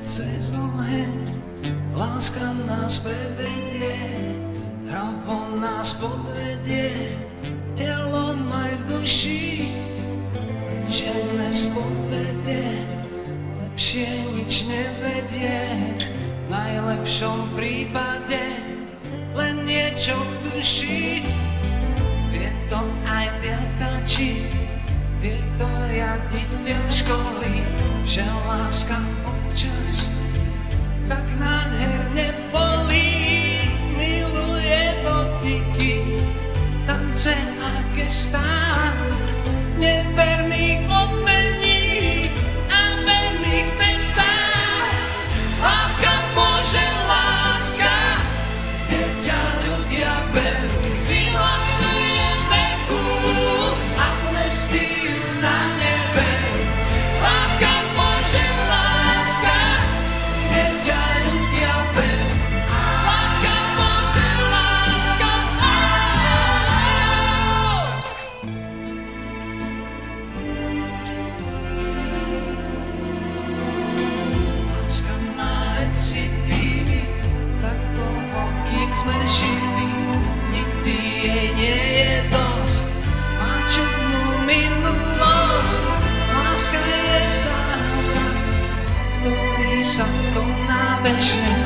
Cez oheň láska nás prevedie, hravo nás podvedie, telom aj v duši, lenže nespovedie, lepšie nič nevedie, v najlepšom prípade len niečo tušiť. Vie to aj piatači, vie to riaditeľ školy, že láska občas tak nádherne bolí, miluje dotyky, tance a gestá, neverných obmení a verných trestá. Láska Bože, láska, keď ťa ľudia berú, vyhlasuje veku, amnestiu na nebe. Láska Bože, láska, keď ťa ľudia berú, láska Bože, láska, láska má recidívy, tak dlho, kým sme živí, nikdy jej nie je dosť, má čudnú minulosť. Láska je zázrak, ktorý sa koná bežne,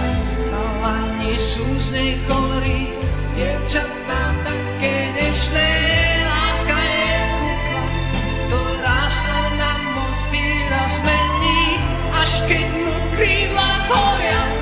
chalani sú z nej chorí, dievčatá také nežné. Láska je kukla, ktorá sa na motýla zmení, až keď mu krídla zhoria.